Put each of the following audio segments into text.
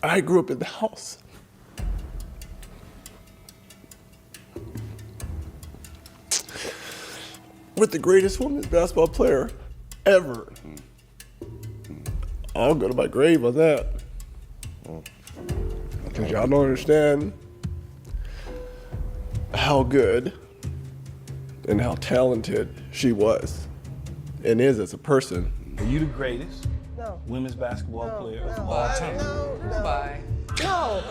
I grew up in the house. With the greatest women's basketball player ever. I'll go to my grave on that. Because y'all don't understand how good and how talented she was and is as a person. Are you the greatest No. women's basketball player No. of all time? No. Bye. No.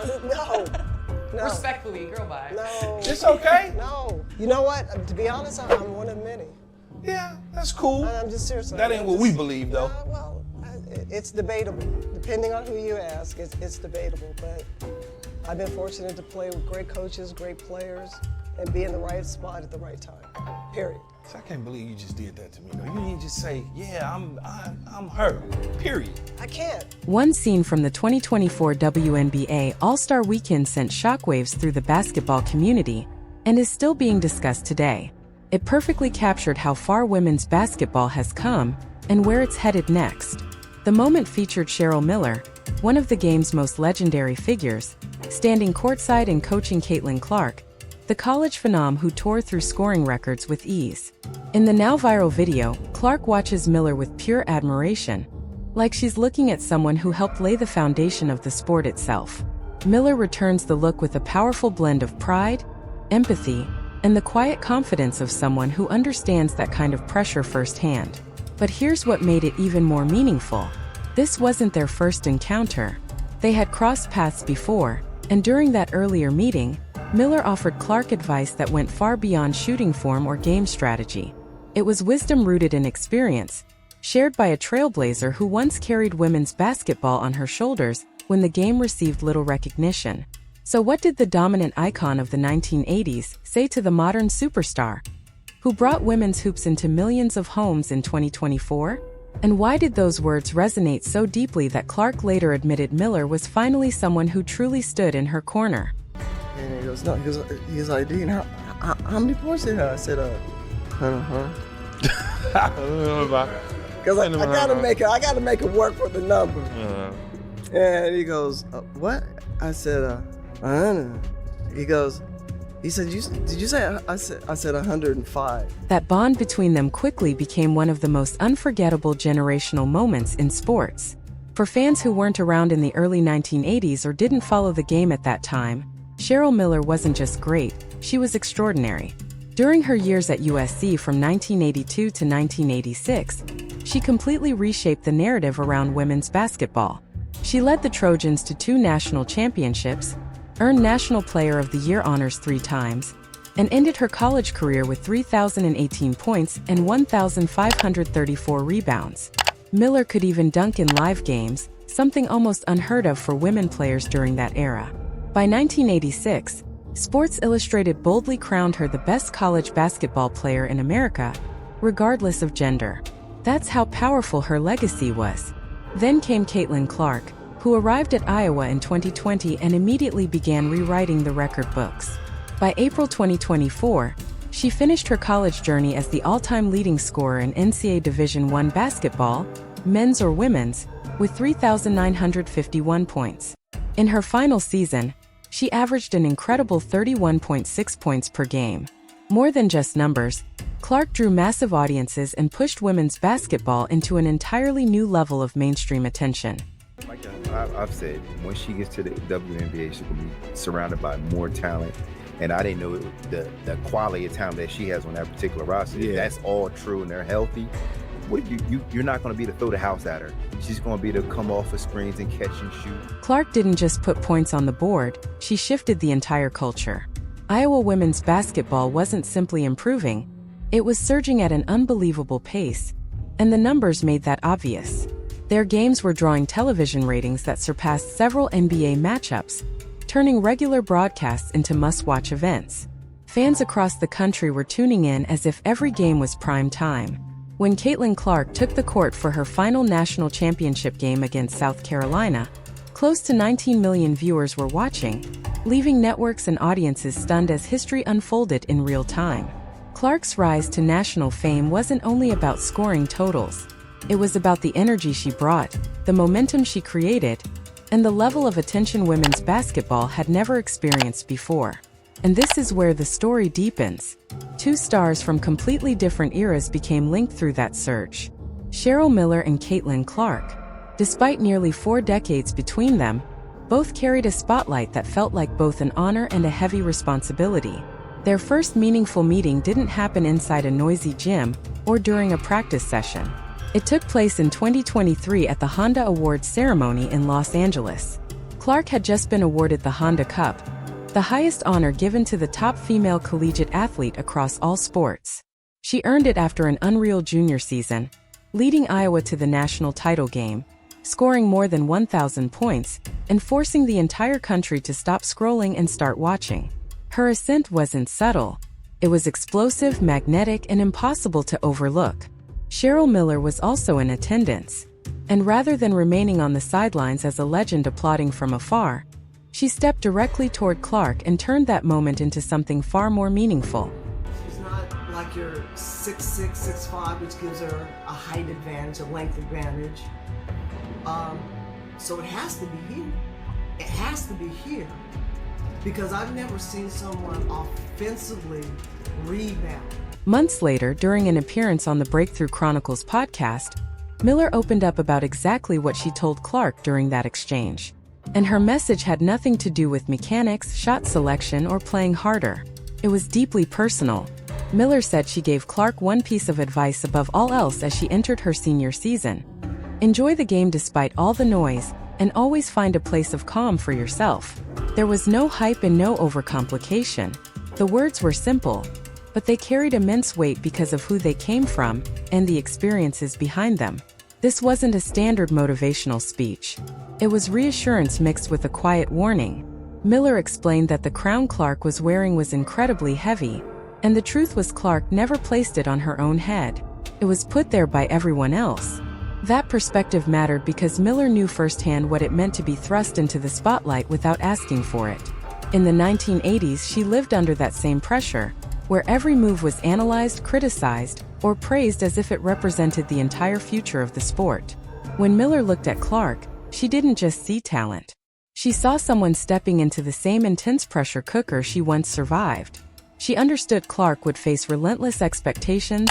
Respectfully, girl, bye. No. It's okay. No. You know what? To be honest, I'm one of many. Yeah, that's cool. I'm just serious. That ain't what we believe, though. Well, it's debatable. Depending on who you ask, it's debatable. But I've been fortunate to play with great coaches, great players, and be in the right spot at the right time. Period. I can't believe you just did that to me. Though. You didn't just say, "Yeah, I'm her." Period. I can't. One scene from the 2024 WNBA All-Star Weekend sent shockwaves through the basketball community and is still being discussed today. It perfectly captured how far women's basketball has come and where it's headed next. The moment featured Cheryl Miller, one of the game's most legendary figures, standing courtside and coaching Caitlin Clark, the college phenom who tore through scoring records with ease. In the now viral video, Clark watches Miller with pure admiration, like she's looking at someone who helped lay the foundation of the sport itself. Miller returns the look with a powerful blend of pride, empathy, and the quiet confidence of someone who understands that kind of pressure firsthand. But here's what made it even more meaningful. This wasn't their first encounter. They had crossed paths before, and during that earlier meeting, Miller offered Clark advice that went far beyond shooting form or game strategy. It was wisdom rooted in experience, shared by a trailblazer who once carried women's basketball on her shoulders when the game received little recognition. So what did the dominant icon of the 1980s say to the modern superstar, who brought women's hoops into millions of homes in 2024? And why did those words resonate so deeply that Clark later admitted Miller was finally someone who truly stood in her corner? And he goes, no, he's like, Dean, how many points did you have? I said, Because I gotta make it work for the number. And he goes, what? I said, 100. He said, did you say? I said 105. That bond between them quickly became one of the most unforgettable generational moments in sports. For fans who weren't around in the early 1980s or didn't follow the game at that time, Cheryl Miller wasn't just great, she was extraordinary. During her years at USC from 1982 to 1986, she completely reshaped the narrative around women's basketball. She led the Trojans to 2 national championships, earned National Player of the Year honors 3 times, and ended her college career with 3,018 points and 1,534 rebounds. Miller could even dunk in live games, something almost unheard of for women players during that era. By 1986, Sports Illustrated boldly crowned her the best college basketball player in America, regardless of gender. That's how powerful her legacy was. Then came Caitlin Clark, who arrived at Iowa in 2020 and immediately began rewriting the record books. By April 2024, she finished her college journey as the all-time leading scorer in NCAA Division I basketball, men's or women's, with 3,951 points. In her final season, she averaged an incredible 31.6 points per game. More than just numbers, Clark drew massive audiences and pushed women's basketball into an entirely new level of mainstream attention. Like I've said, when she gets to the WNBA, she's going to be surrounded by more talent. And I didn't know the quality of talent that she has on that particular roster. Yeah. That's all true and they're healthy. You're not going to be to throw the house at her. She's going to be to come off of screens and catch and shoot. Clark didn't just put points on the board, she shifted the entire culture. Iowa women's basketball wasn't simply improving, it was surging at an unbelievable pace, and the numbers made that obvious. Their games were drawing television ratings that surpassed several NBA matchups, turning regular broadcasts into must-watch events. Fans across the country were tuning in as if every game was prime time. When Caitlin Clark took the court for her final national championship game against South Carolina, close to 19 million viewers were watching, leaving networks and audiences stunned as history unfolded in real time. Clark's rise to national fame wasn't only about scoring totals. It was about the energy she brought, the momentum she created, and the level of attention women's basketball had never experienced before. And this is where the story deepens. Two stars from completely different eras became linked through that surge. Cheryl Miller and Caitlin Clark. Despite nearly 4 decades between them, both carried a spotlight that felt like both an honor and a heavy responsibility. Their first meaningful meeting didn't happen inside a noisy gym or during a practice session. It took place in 2023 at the Honda Awards ceremony in Los Angeles. Clark had just been awarded the Honda Cup, the highest honor given to the top female collegiate athlete across all sports. She earned it after an unreal junior season, leading Iowa to the national title game, scoring more than 1,000 points, and forcing the entire country to stop scrolling and start watching. Her ascent wasn't subtle. It was explosive, magnetic, and impossible to overlook. Cheryl Miller was also in attendance. And rather than remaining on the sidelines as a legend applauding from afar, she stepped directly toward Clark and turned that moment into something far more meaningful. She's not like your 6'6", 6'5", which gives her a height advantage, a length advantage. So it has to be here. It has to be here. Because I've never seen someone offensively rebound. Months later, during an appearance on the Breakthrough Chronicles podcast, Miller opened up about exactly what she told Clark during that exchange. And her message had nothing to do with mechanics, shot selection, or playing harder. It was deeply personal. Miller said she gave Clark one piece of advice above all else as she entered her senior season. Enjoy the game despite all the noise, and always find a place of calm for yourself. There was no hype and no overcomplication. The words were simple, but they carried immense weight because of who they came from and the experiences behind them. This wasn't a standard motivational speech. It was reassurance mixed with a quiet warning. Miller explained that the crown Clark was wearing was incredibly heavy, and the truth was Clark never placed it on her own head. It was put there by everyone else. That perspective mattered because Miller knew firsthand what it meant to be thrust into the spotlight without asking for it. In the 1980s, she lived under that same pressure, where every move was analyzed, criticized, or praised as if it represented the entire future of the sport. When Miller looked at Clark, she didn't just see talent. She saw someone stepping into the same intense pressure cooker she once survived. She understood Clark would face relentless expectations,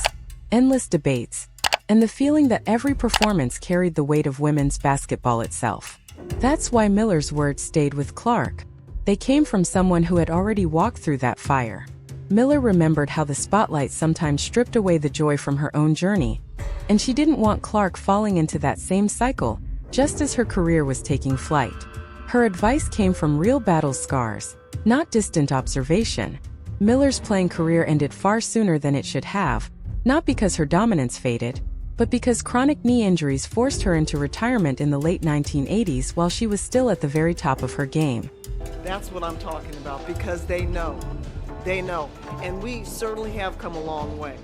endless debates, and the feeling that every performance carried the weight of women's basketball itself. That's why Miller's words stayed with Clark. They came from someone who had already walked through that fire. Miller remembered how the spotlight sometimes stripped away the joy from her own journey, and she didn't want Clark falling into that same cycle, just as her career was taking flight. Her advice came from real battle scars, not distant observation. Miller's playing career ended far sooner than it should have, not because her dominance faded, but because chronic knee injuries forced her into retirement in the late 1980s while she was still at the very top of her game. That's what I'm talking about, because they know. They know. And we certainly have come a long way.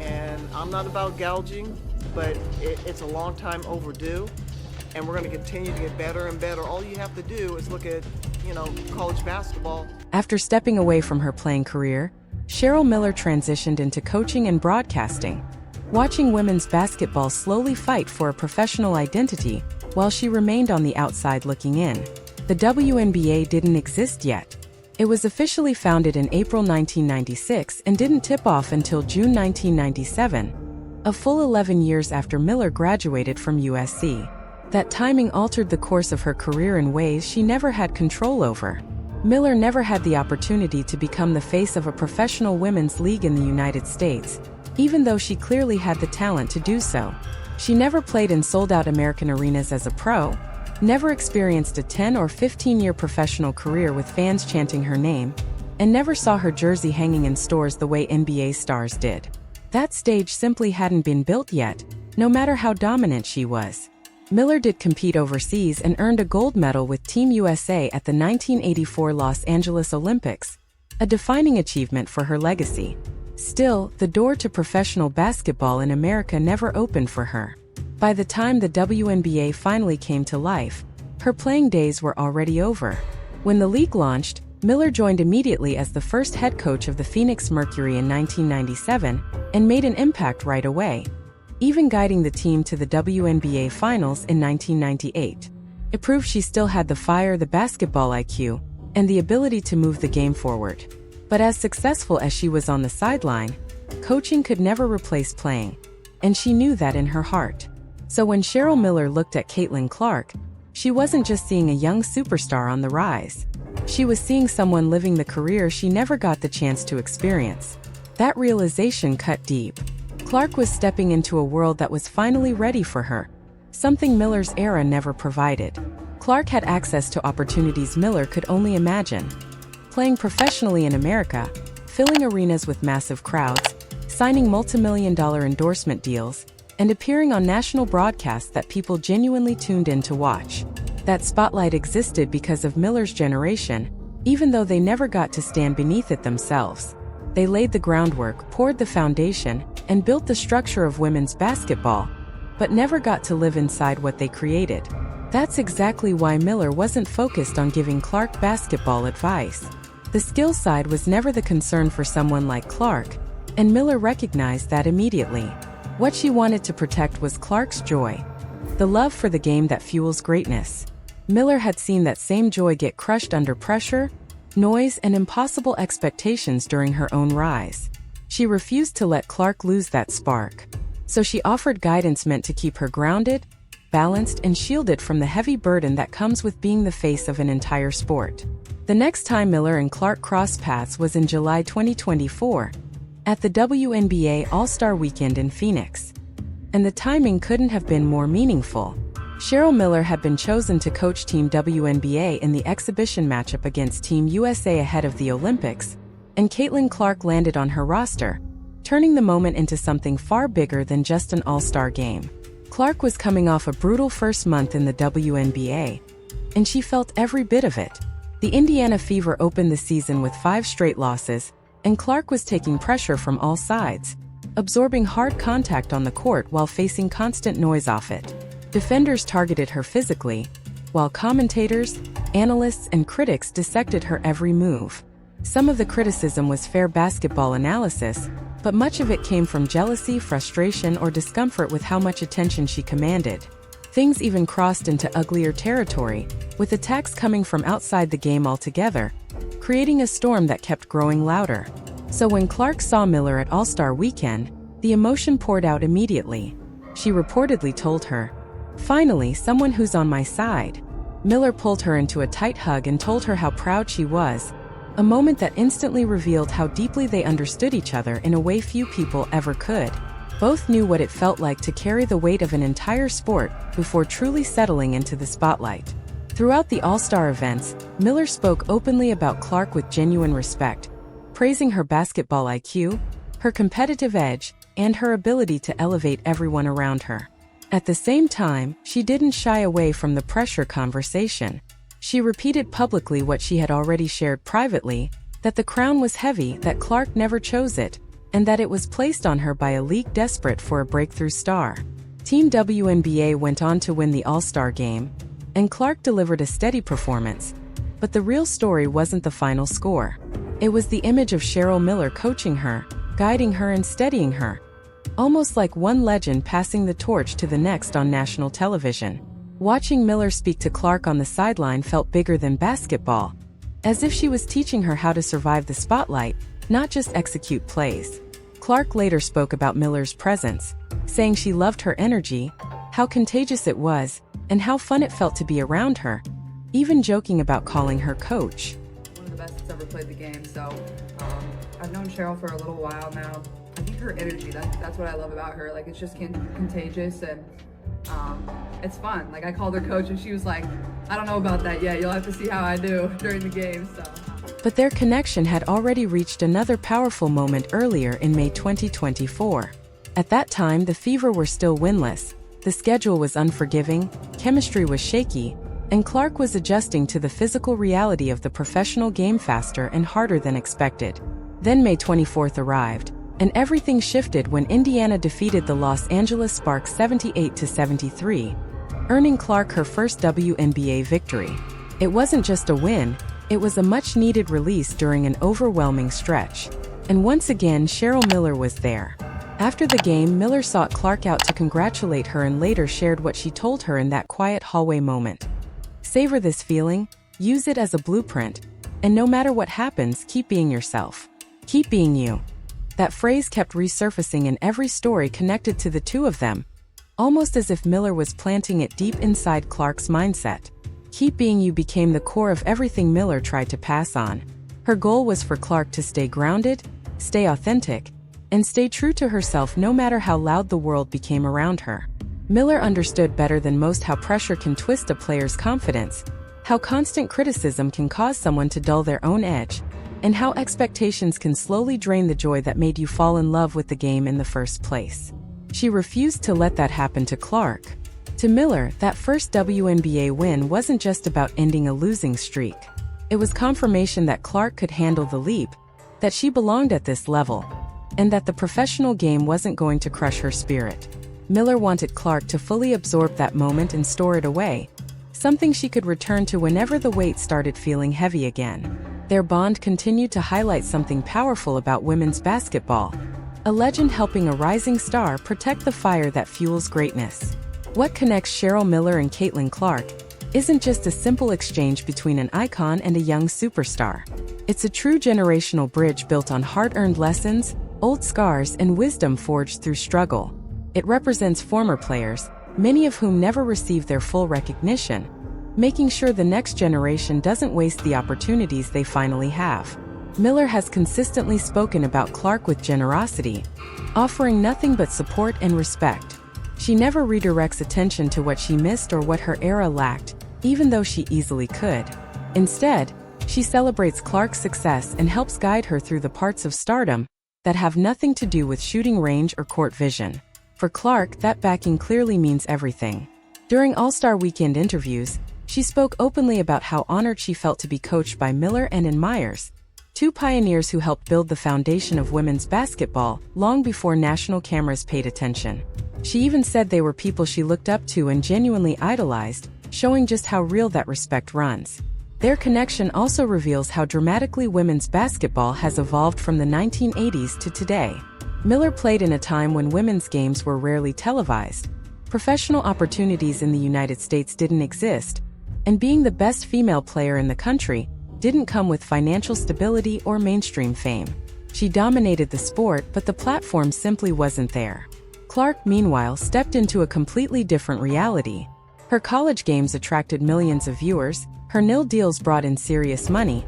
And I'm not about gouging, but it's a long time overdue. And we're going to continue to get better and better. All you have to do is look at, college basketball. After stepping away from her playing career, Cheryl Miller transitioned into coaching and broadcasting, watching women's basketball slowly fight for a professional identity while she remained on the outside looking in. The WNBA didn't exist yet. It was officially founded in April 1996 and didn't tip off until June 1997, a full 11 years after Miller graduated from USC. That timing altered the course of her career in ways she never had control over. Miller never had the opportunity to become the face of a professional women's league in the United States, even though she clearly had the talent to do so. She never played in sold-out American arenas as a pro, never experienced a 10 or 15-year professional career with fans chanting her name, and never saw her jersey hanging in stores the way NBA stars did. That stage simply hadn't been built yet, no matter how dominant she was. Miller did compete overseas and earned a gold medal with Team USA at the 1984 Los Angeles Olympics, a defining achievement for her legacy. Still, the door to professional basketball in America never opened for her. By the time the WNBA finally came to life, her playing days were already over. When the league launched, Miller joined immediately as the first head coach of the Phoenix Mercury in 1997 and made an impact right away, even guiding the team to the WNBA Finals in 1998. It proved she still had the fire, the basketball IQ, and the ability to move the game forward. But as successful as she was on the sideline, coaching could never replace playing, and she knew that in her heart. So when Cheryl Miller looked at Caitlin Clark, she wasn't just seeing a young superstar on the rise. She was seeing someone living the career she never got the chance to experience. That realization cut deep. Clark was stepping into a world that was finally ready for her, something Miller's era never provided. Clark had access to opportunities Miller could only imagine. Playing professionally in America, filling arenas with massive crowds, signing multi-million-dollar endorsement deals, and appearing on national broadcasts that people genuinely tuned in to watch. That spotlight existed because of Miller's generation, even though they never got to stand beneath it themselves. They laid the groundwork, poured the foundation, and built the structure of women's basketball, but never got to live inside what they created. That's exactly why Miller wasn't focused on giving Clark basketball advice. The skill side was never the concern for someone like Clark, and Miller recognized that immediately. What she wanted to protect was Clark's joy, the love for the game that fuels greatness. Miller had seen that same joy get crushed under pressure, noise, and impossible expectations during her own rise. She refused to let Clark lose that spark. So she offered guidance meant to keep her grounded, balanced, and shielded from the heavy burden that comes with being the face of an entire sport. The next time Miller and Clark crossed paths was in July 2024, at the WNBA All-Star Weekend in Phoenix. And the timing couldn't have been more meaningful. Cheryl Miller had been chosen to coach Team WNBA in the exhibition matchup against Team USA ahead of the Olympics, and Caitlin Clark landed on her roster, turning the moment into something far bigger than just an all-star game. Clark was coming off a brutal first month in the WNBA, and she felt every bit of it. The Indiana Fever opened the season with 5 straight losses, and Clark was taking pressure from all sides, absorbing hard contact on the court while facing constant noise off it. Defenders targeted her physically, while commentators, analysts, and critics dissected her every move. Some of the criticism was fair basketball analysis, but much of it came from jealousy, frustration, or discomfort with how much attention she commanded. Things even crossed into uglier territory, with attacks coming from outside the game altogether, creating a storm that kept growing louder. So when Clark saw Miller at All-Star Weekend, the emotion poured out immediately. She reportedly told her, "Finally, someone who's on my side." Miller pulled her into a tight hug and told her how proud she was, a moment that instantly revealed how deeply they understood each other in a way few people ever could. Both knew what it felt like to carry the weight of an entire sport before truly settling into the spotlight. Throughout the All-Star events, Miller spoke openly about Clark with genuine respect, praising her basketball IQ, her competitive edge, and her ability to elevate everyone around her. At the same time, she didn't shy away from the pressure conversation. She repeated publicly what she had already shared privately, that the crown was heavy, that Clark never chose it, and that it was placed on her by a league desperate for a breakthrough star. Team WNBA went on to win the All-Star game, and Clark delivered a steady performance. But the real story wasn't the final score. It was the image of Cheryl Miller coaching her, guiding her and steadying her, almost like one legend passing the torch to the next on national television. Watching Miller speak to Clark on the sideline felt bigger than basketball, as if she was teaching her how to survive the spotlight, not just execute plays. Clark later spoke about Miller's presence, saying she loved her energy, how contagious it was, and how fun it felt to be around her, even joking about calling her coach. One of the best that's ever played the game, so I've known Cheryl for a little while now. I think her energy, that's what I love about her. Like, it's just contagious, and it's fun. Like, I called her coach and she was like, "I don't know about that yet. You'll have to see how I do during the game." So. But their connection had already reached another powerful moment earlier in May 2024. At that time, the Fever were still winless, the schedule was unforgiving, chemistry was shaky, and Clark was adjusting to the physical reality of the professional game faster and harder than expected. Then May 24th arrived, and everything shifted when Indiana defeated the Los Angeles Sparks 78-73, earning Clark her first WNBA victory. It wasn't just a win, it was a much-needed release during an overwhelming stretch. And once again, Cheryl Miller was there. After the game, Miller sought Clark out to congratulate her and later shared what she told her in that quiet hallway moment. Savor this feeling, use it as a blueprint, and no matter what happens, keep being yourself. Keep being you. That phrase kept resurfacing in every story connected to the two of them, almost as if Miller was planting it deep inside Clark's mindset. Keep being you became the core of everything Miller tried to pass on. Her goal was for Clark to stay grounded, stay authentic, and stay true to herself no matter how loud the world became around her. Miller understood better than most how pressure can twist a player's confidence, how constant criticism can cause someone to dull their own edge, and how expectations can slowly drain the joy that made you fall in love with the game in the first place. She refused to let that happen to Clark. To Miller, that first WNBA win wasn't just about ending a losing streak. It was confirmation that Clark could handle the leap, that she belonged at this level, and that the professional game wasn't going to crush her spirit. Miller wanted Clark to fully absorb that moment and store it away, something she could return to whenever the weight started feeling heavy again. Their bond continued to highlight something powerful about women's basketball, a legend helping a rising star protect the fire that fuels greatness. What connects Cheryl Miller and Caitlin Clark isn't just a simple exchange between an icon and a young superstar. It's a true generational bridge built on hard-earned lessons, old scars, and wisdom forged through struggle. It represents former players, many of whom never received their full recognition, making sure the next generation doesn't waste the opportunities they finally have. Miller has consistently spoken about Clark with generosity, offering nothing but support and respect. She never redirects attention to what she missed or what her era lacked, even though she easily could. Instead, she celebrates Clark's success and helps guide her through the parts of stardom that have nothing to do with shooting range or court vision. For Clark, that backing clearly means everything. During All-Star Weekend interviews, she spoke openly about how honored she felt to be coached by Miller and Myers, two pioneers who helped build the foundation of women's basketball long before national cameras paid attention. She even said they were people she looked up to and genuinely idolized, showing just how real that respect runs. Their connection also reveals how dramatically women's basketball has evolved from the 1980s to today. Miller played in a time when women's games were rarely televised. Professional opportunities in the United States didn't exist, and being the best female player in the country didn't come with financial stability or mainstream fame. She dominated the sport, but the platform simply wasn't there. Clark, meanwhile, stepped into a completely different reality. Her college games attracted millions of viewers, her nil deals brought in serious money.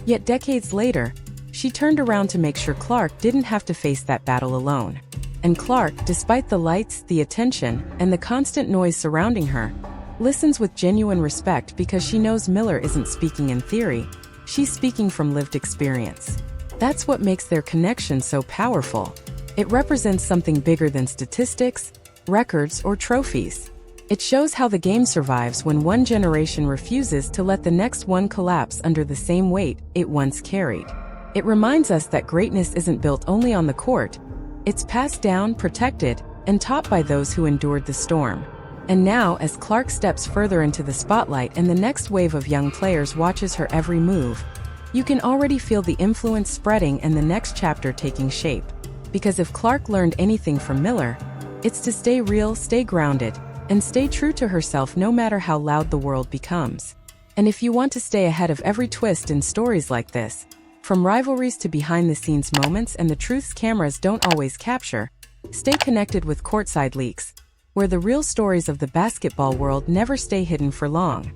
Yet decades later, she turned around to make sure Clark didn't have to face that battle alone. And Clark, despite the lights, the attention, and the constant noise surrounding her, listens with genuine respect because she knows Miller isn't speaking in theory, she's speaking from lived experience. That's what makes their connection so powerful. It represents something bigger than statistics, records, or trophies. It shows how the game survives when one generation refuses to let the next one collapse under the same weight it once carried. It reminds us that greatness isn't built only on the court. It's passed down, protected, and taught by those who endured the storm. And now, as Clark steps further into the spotlight and the next wave of young players watches her every move, you can already feel the influence spreading and the next chapter taking shape. Because if Clark learned anything from Miller, it's to stay real, stay grounded, and stay true to herself no matter how loud the world becomes. And if you want to stay ahead of every twist in stories like this, from rivalries to behind-the-scenes moments and the truths cameras don't always capture, stay connected with Courtside Leaks, where the real stories of the basketball world never stay hidden for long.